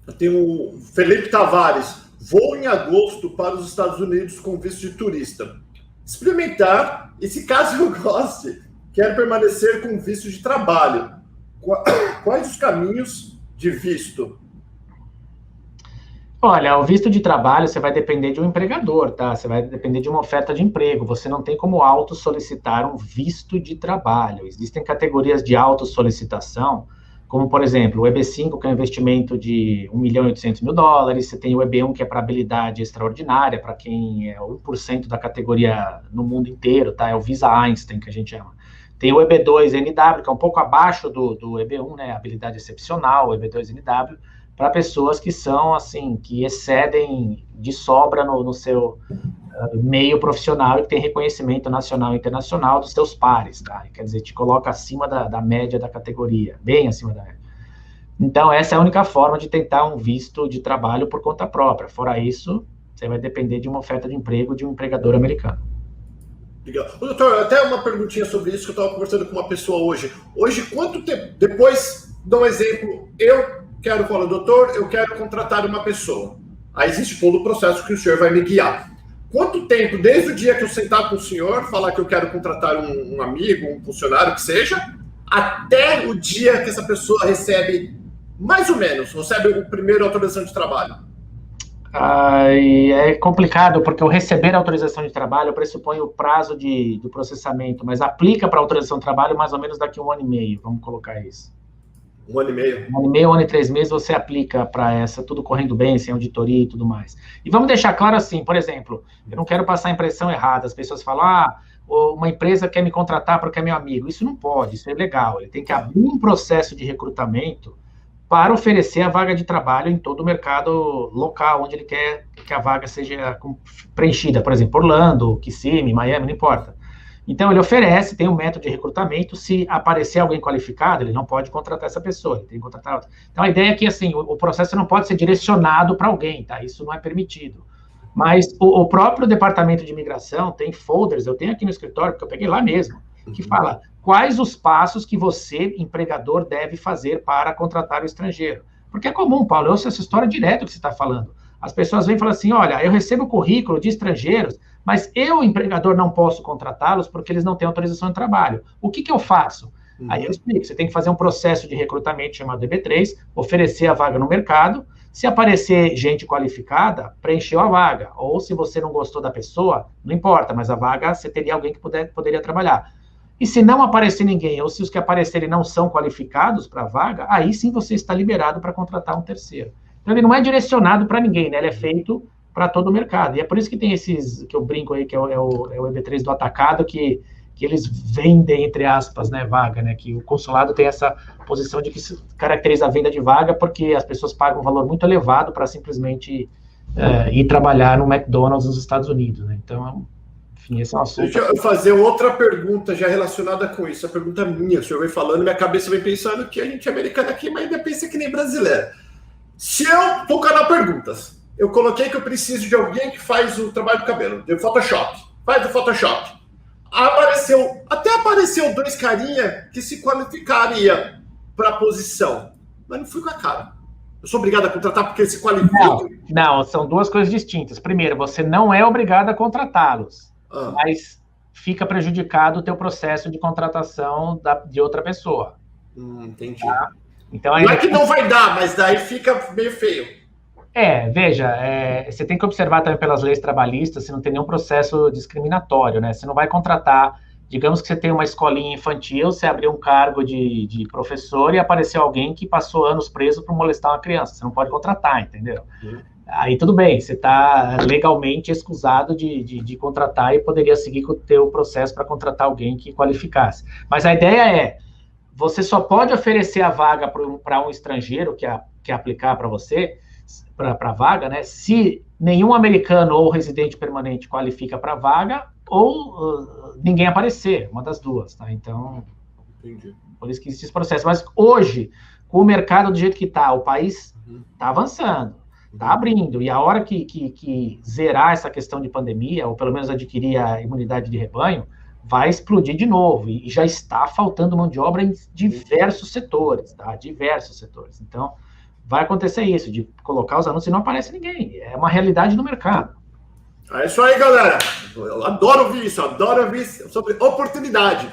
Eu tenho o Felipe Tavares. Vou em agosto para os Estados Unidos com visto de turista. Experimentar, e se caso eu goste, quero permanecer com visto de trabalho. Quais os caminhos de visto? Olha, o visto de trabalho, você vai depender de um empregador, tá? Você vai depender de uma oferta de emprego. Você não tem como auto-solicitar um visto de trabalho. Existem categorias de auto-solicitação, como, por exemplo, o EB5, que é um investimento de US$ 1.800.000. Você tem o EB1, que é para habilidade extraordinária, para quem é 1% da categoria no mundo inteiro, tá? É o Visa Einstein, que a gente chama. Tem o EB2NW, que é um pouco abaixo do EB1, né? Habilidade excepcional, o EB2NW, para pessoas que são, assim, que excedem de sobra no seu meio profissional e que tem reconhecimento nacional e internacional dos seus pares, tá? Quer dizer, te coloca acima da média da categoria, bem acima da média. Então, essa é a única forma de tentar um visto de trabalho por conta própria. Fora isso, você vai depender de uma oferta de emprego de um empregador americano. Legal. Doutor, até uma perguntinha sobre isso que eu estava conversando com uma pessoa hoje. Hoje, quanto tempo, depois, dá um exemplo, eu quero falar, doutor, eu quero contratar uma pessoa. Aí existe todo o processo que o senhor vai me guiar. Quanto tempo, desde o dia que eu sentar com o senhor, falar que eu quero contratar um amigo, um funcionário, que seja, até o dia que essa pessoa recebe, mais ou menos, recebe o primeiro autorização de trabalho? É complicado, porque o receber a autorização de trabalho pressupõe o prazo do processamento, mas aplica para a autorização de trabalho mais ou menos daqui a 1 ano e meio, vamos colocar isso. 1 ano e meio? 1 ano e meio, 1 ano e 3 meses você aplica para essa, tudo correndo bem, sem auditoria e tudo mais. E vamos deixar claro assim, por exemplo, eu não quero passar a impressão errada, as pessoas falam, uma empresa quer me contratar porque é meu amigo. Isso não pode, isso é ilegal. Ele tem que abrir um processo de recrutamento para oferecer a vaga de trabalho em todo o mercado local, onde ele quer que a vaga seja preenchida. Por exemplo, Orlando, Kissimmee, Miami, não importa. Então, ele oferece, tem um método de recrutamento, se aparecer alguém qualificado, ele não pode contratar essa pessoa, ele tem que contratar outra. Então, a ideia é que, assim, o processo não pode ser direcionado para alguém, tá? Isso não é permitido. Mas o próprio Departamento de Imigração tem folders, eu tenho aqui no escritório, porque eu peguei lá mesmo, que fala quais os passos que você, empregador, deve fazer para contratar o estrangeiro. Porque é comum, Paulo, eu ouço essa história direto que você está falando. As pessoas vêm e falam assim, olha, eu recebo currículo de estrangeiros, mas eu, empregador, não posso contratá-los porque eles não têm autorização de trabalho. O que eu faço? Aí eu explico, você tem que fazer um processo de recrutamento chamado EB3, oferecer a vaga no mercado, se aparecer gente qualificada, preencheu a vaga. Ou se você não gostou da pessoa, não importa, mas a vaga você teria alguém que poderia trabalhar. E se não aparecer ninguém, ou se os que aparecerem não são qualificados para a vaga, aí sim você está liberado para contratar um terceiro. Então ele não é direcionado para ninguém, né? Ele é feito para todo o mercado. E é por isso que tem esses, que eu brinco aí, que é o EB3 do atacado, que eles vendem, entre aspas, né, vaga, né? Que o consulado tem essa posição de que se caracteriza a venda de vaga porque as pessoas pagam um valor muito elevado para simplesmente ir trabalhar no McDonald's nos Estados Unidos, né? Então, enfim, esse é um assunto. Deixa eu fazer outra pergunta já relacionada com isso. A pergunta minha, o senhor vem falando, minha cabeça vem pensando que a gente é americano aqui, mas ainda pensa que nem brasileiro. Se eu vou canal perguntas, eu coloquei que eu preciso de alguém que faz o trabalho do cabelo, de Photoshop, faz o Photoshop. Até apareceu 2 carinha que se qualificaria para a posição, mas não fui com a cara. Eu sou obrigado a contratar porque ele se qualifica? Não, são 2 coisas distintas. Primeiro, você não é obrigado a contratá-los, mas fica prejudicado o teu processo de contratação de outra pessoa. Entendi. Tá? Então, não é que não vai dar, mas daí fica meio feio. Veja, você tem que observar também pelas leis trabalhistas se não tem nenhum processo discriminatório, né? Você não vai contratar, digamos que você tem uma escolinha infantil, você abriu um cargo de professor e apareceu alguém que passou anos preso por molestar uma criança. Você não pode contratar, entendeu? Aí tudo bem, você está legalmente excusado de contratar e poderia seguir com o teu processo para contratar alguém que qualificasse. Mas a ideia você só pode oferecer a vaga para um estrangeiro que aplicar para você, para a vaga, né? Se nenhum americano ou residente permanente qualifica para a vaga, ou ninguém aparecer, uma das duas, tá? Então, entendi. Por isso que existe esse processo. Mas hoje, com o mercado do jeito que está, o país está avançando, está abrindo, e a hora que zerar essa questão de pandemia, ou pelo menos adquirir a imunidade de rebanho, vai explodir de novo, e já está faltando mão de obra em diversos setores, tá? Diversos setores. Então, vai acontecer isso, de colocar os anúncios e não aparece ninguém. É uma realidade do mercado. É isso aí, galera. Eu adoro ouvir isso, adoro ouvir sobre oportunidade.